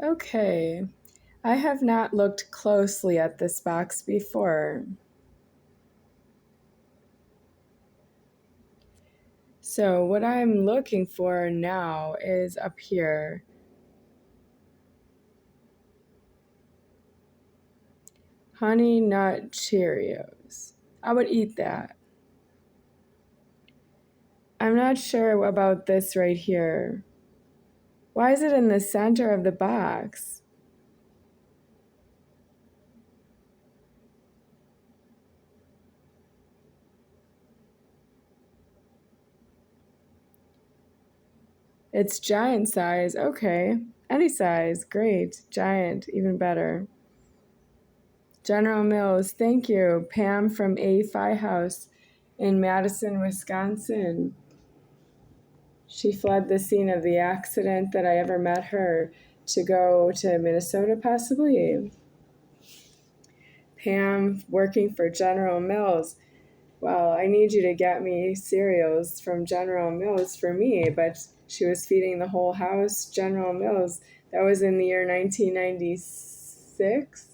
Okay, I have not looked closely at this box before. So what I'm looking for now is up here. Honey Nut Cheerios. I would eat that. I'm not sure about this right here. Why is it in the center of the box? It's giant size. Okay. Any size. Great. Giant. Even better. General Mills. Thank you. Pam from A5 House in Madison, Wisconsin. She fled the scene of the accident that I ever met her to go to Minnesota, possibly. Pam working for General Mills. Well, I need you to get me cereals from General Mills for me, but she was feeding the whole house. General Mills. That was in the year 1996.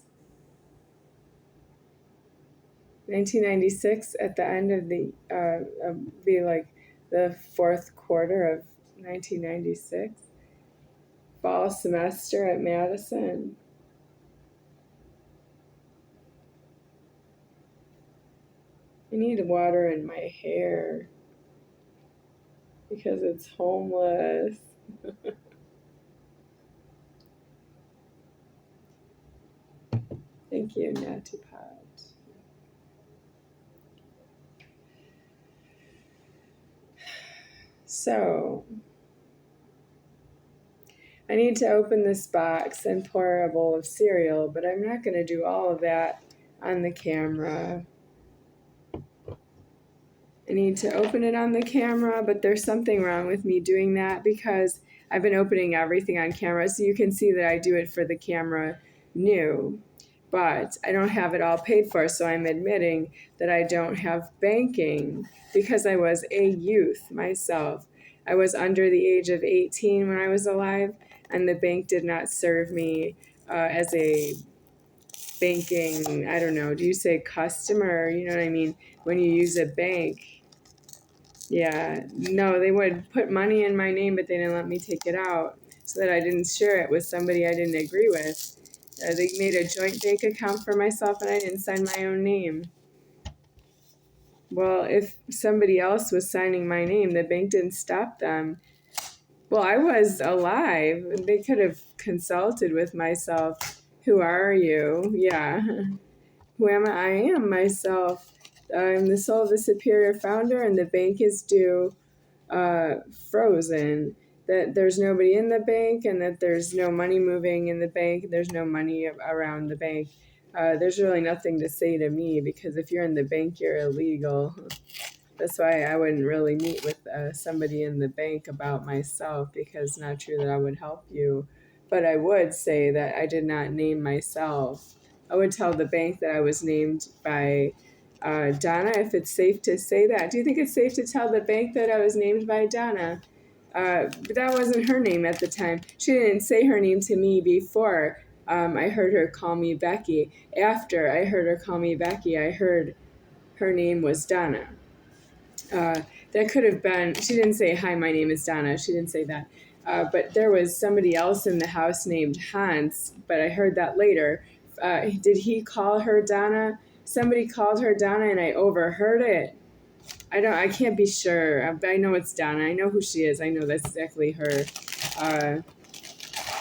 1996 at the end of the, be like the fourth quarter of 1996. Fall semester at Madison. I need water in my hair because it's homeless. Thank you, Natty Pot. So, I need to open this box and pour a bowl of cereal, but I'm not going to do all of that on the camera. I need to open it on the camera, but there's something wrong with me doing that because I've been opening everything on camera, so you can see that I do it for the camera new. But I don't have it all paid for, so I'm admitting that I don't have banking because I was a youth myself. I was under the age of 18 when I was alive, and the bank did not serve me as a banking, I don't know, do you say customer? You know what I mean? When you use a bank. Yeah, no, they would put money in my name, but they didn't let me take it out so that I didn't share it with somebody I didn't agree with. They made a joint bank account for myself, and I didn't sign my own name. Well, if somebody else was signing my name, the bank didn't stop them. Well, I was alive. They could have consulted with myself. Who are you? Yeah. Who am I? I am myself. I'm the soul of the superior founder, and the bank is due frozen. That there's nobody in the bank, and that there's no money moving in the bank. There's no money around the bank. There's really nothing to say to me because if you're in the bank, you're illegal. That's why I wouldn't really meet with somebody in the bank about myself because it's not true that I would help you. But I would say that I did not name myself. I would tell the bank that I was named by Donna, if it's safe to say that. Do you think it's safe to tell the bank that I was named by Donna? But that wasn't her name at the time. She didn't say her name to me before. I heard her call me Becky. After I heard her call me Becky, I heard her name was Donna. That could have been, she didn't say, hi, my name is Donna. She didn't say that. But there was somebody else in the house named Hans, but I heard that later. Did he call her Donna? Somebody called her Donna and I overheard it. I can't be sure. I know it's Donna. I know who she is. I know that's exactly her.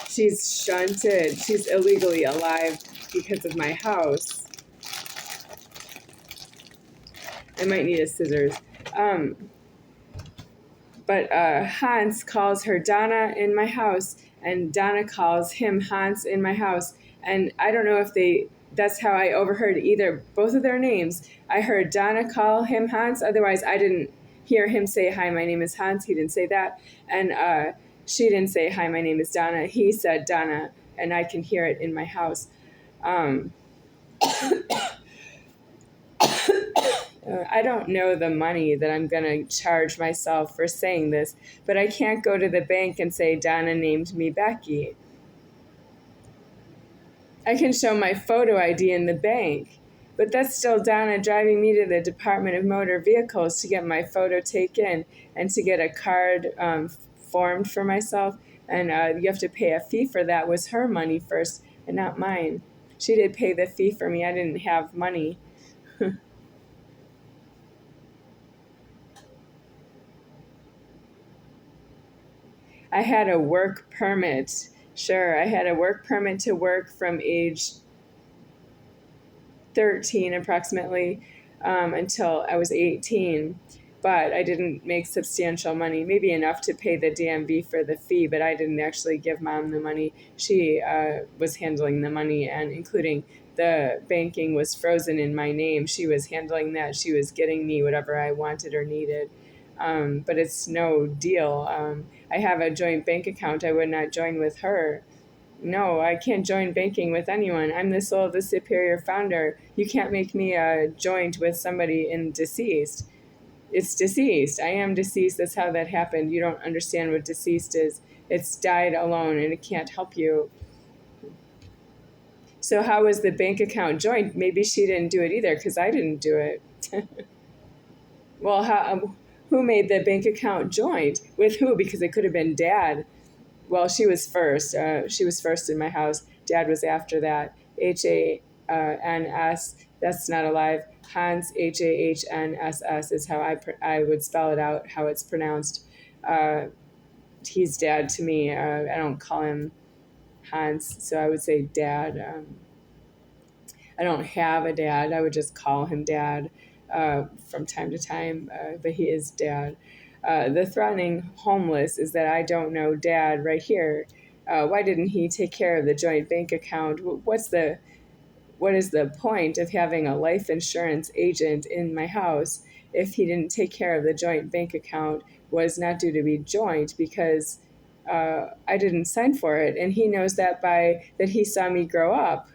She's shunted. She's illegally alive because of my house. I might need a scissors. But Hans calls her Donna in my house, and Donna calls him Hans in my house. And I don't know if that's how I overheard both of their names. I heard Donna call him Hans. Otherwise, I didn't hear him say, hi, my name is Hans. He didn't say that. And she didn't say, hi, my name is Donna. He said Donna, and I can hear it in my house. I don't know the money that I'm going to charge myself for saying this, but I can't go to the bank and say Donna named me Becky. I can show my photo ID in the bank. But that's still Donna driving me to the Department of Motor Vehicles to get my photo taken and to get a card formed for myself. And you have to pay a fee for that. Was her money first and not mine. She did pay the fee for me. I didn't have money. I had a work permit. Sure, I had a work permit to work from age 13 approximately until I was 18. But I didn't make substantial money, maybe enough to pay the DMV for the fee, but I didn't actually give mom the money. She was handling the money, and including the banking was frozen in my name. She was handling that. She was getting me whatever I wanted or needed. But it's no deal. I have a joint bank account. I would not join with her. No, I can't join banking with anyone. I'm the soul of the superior founder. You can't make me joined with somebody in deceased. It's deceased. I am deceased. That's how that happened. You don't understand what deceased is. It's died alone and it can't help you. So how was the bank account joined? Maybe she didn't do it either because I didn't do it. Well, who made the bank account joint? With who? Because it could have been dad. Well, she was first. She was first in my house. Dad was after that. Hans. That's not alive. Hans, Hanss is how I would spell it out, how it's pronounced. He's dad to me. I don't call him Hans, so I would say dad. I don't have a dad. I would just call him dad from time to time, but he is dad. The threatening homeless is that I don't know dad right here. Why didn't he take care of the joint bank account? What is the point of having a life insurance agent in my house if he didn't take care of the joint bank account? Was not due to be joint because I didn't sign for it, and he knows that by that he saw me grow up.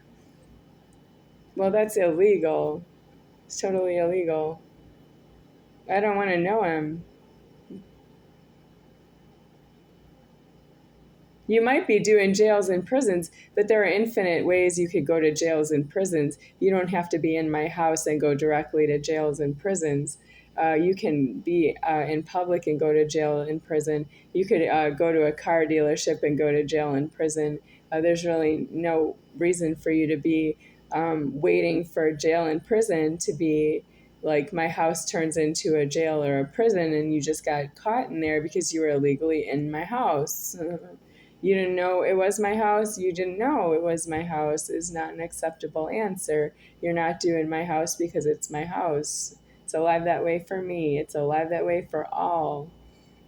Well, that's illegal. It's totally illegal. I don't want to know him. You might be doing jails and prisons, but there are infinite ways you could go to jails and prisons. You don't have to be in my house and go directly to jails and prisons. You can be in public and go to jail and prison. You could go to a car dealership and go to jail and prison. There's really no reason for you to be waiting for jail and prison to be like my house turns into a jail or a prison and you just got caught in there because you were illegally in my house. You didn't know it was my house. You didn't know it was my house is not an acceptable answer. You're not doing my house because it's my house. It's alive that way for me. It's alive that way for all.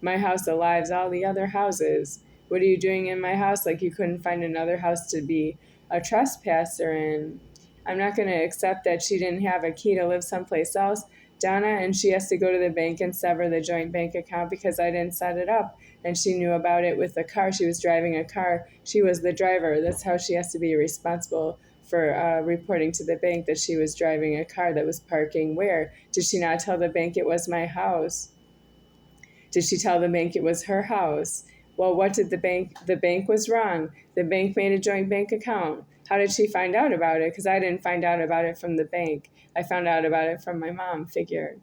My house alives all the other houses. What are you doing in my house? Like you couldn't find another house to be a trespasser in. I'm not going to accept that she didn't have a key to live someplace else, Donna, and she has to go to the bank and sever the joint bank account because I didn't set it up. And she knew about it with the car. She was driving a car. She was the driver. That's how she has to be responsible for reporting to the bank that she was driving a car that was parking where? Did she not tell the bank it was my house? Did she tell the bank it was her house? Well, what did the bank? The bank was wrong. The bank made a joint bank account. How did she find out about it? Because I didn't find out about it from the bank. I found out about it from my mom. Figure.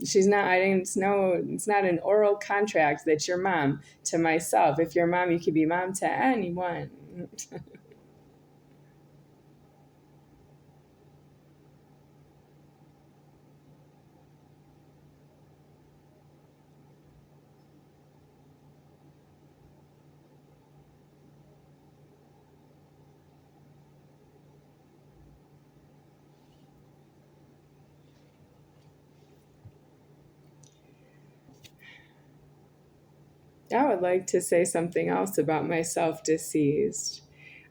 She's not. I didn't know. It's not an oral contract that you're mom to myself. If you're mom, you could be mom to anyone. I would like to say something else about myself deceased.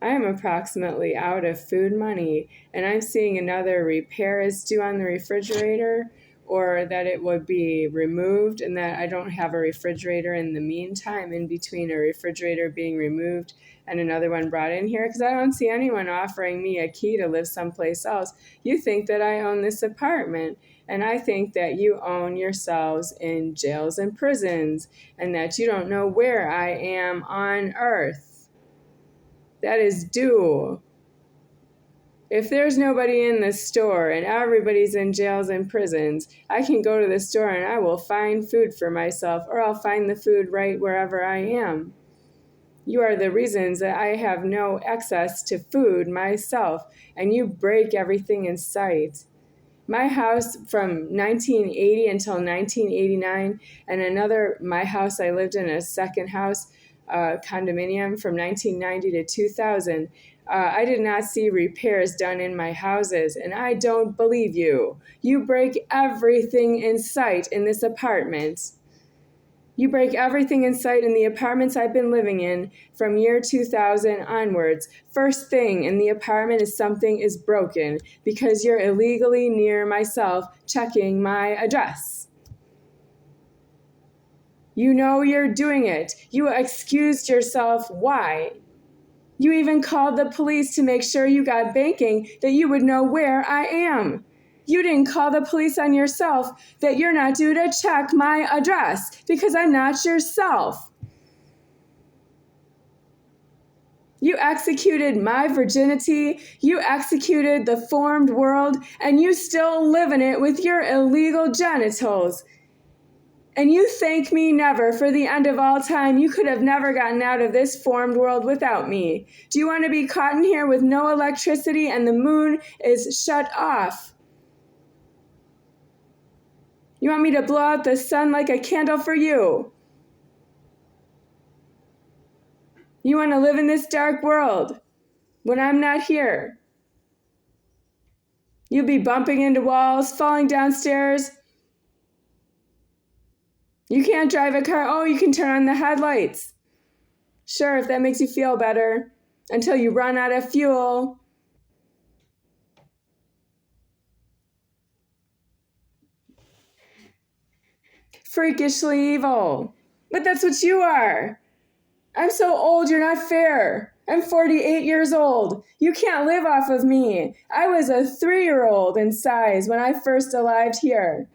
I am approximately out of food money, and I'm seeing another repair is due on the refrigerator, or that it would be removed, and that I don't have a refrigerator in the meantime, in between a refrigerator being removed and another one brought in here, because I don't see anyone offering me a key to live someplace else. You think that I own this apartment, and I think that you own yourselves in jails and prisons, and that you don't know where I am on earth. That is due. If there's nobody in the store and everybody's in jails and prisons, I can go to the store and I will find food for myself, or I'll find the food right wherever I am. You are the reasons that I have no access to food myself, and you break everything in sight. My house from 1980 until 1989, and my house I lived in, a second house, condominium from 1990 to 2000. I did not see repairs done in my houses, and I don't believe you. You break everything in sight in this apartment. You break everything in sight in the apartments I've been living in from year 2000 onwards. First thing in the apartment is something is broken because you're illegally near myself checking my address. You know you're doing it. You excused yourself. Why? You even called the police to make sure you got banking, that you would know where I am. You didn't call the police on yourself that you're not due to check my address because I'm not yourself. You executed my virginity, you executed the formed world, and you still live in it with your illegal genitals. And you thank me never for the end of all time. You could have never gotten out of this formed world without me. Do you want to be caught in here with no electricity and the moon is shut off? You want me to blow out the sun like a candle for you? You want to live in this dark world when I'm not here? You'll be bumping into walls, falling downstairs. You can't drive a car. Oh, you can turn on the headlights. Sure, if that makes you feel better. Until you run out of fuel. Freakishly evil. But that's what you are. I'm so old, you're not fair. I'm 48 years old. You can't live off of me. I was a 3-year-old in size when I first arrived here.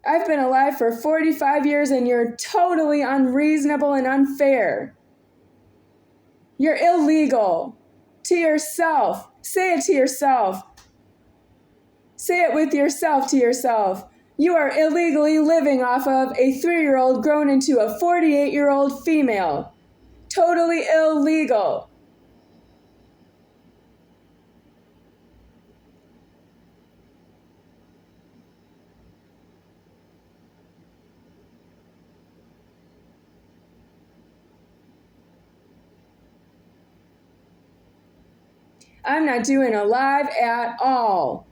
I've been alive for 45 years and you're totally unreasonable and unfair. You're illegal. To yourself. Say it to yourself. Say it with yourself to yourself. You are illegally living off of a 3-year-old grown into a 48-year-old female. Totally illegal. I'm not doing alive at all.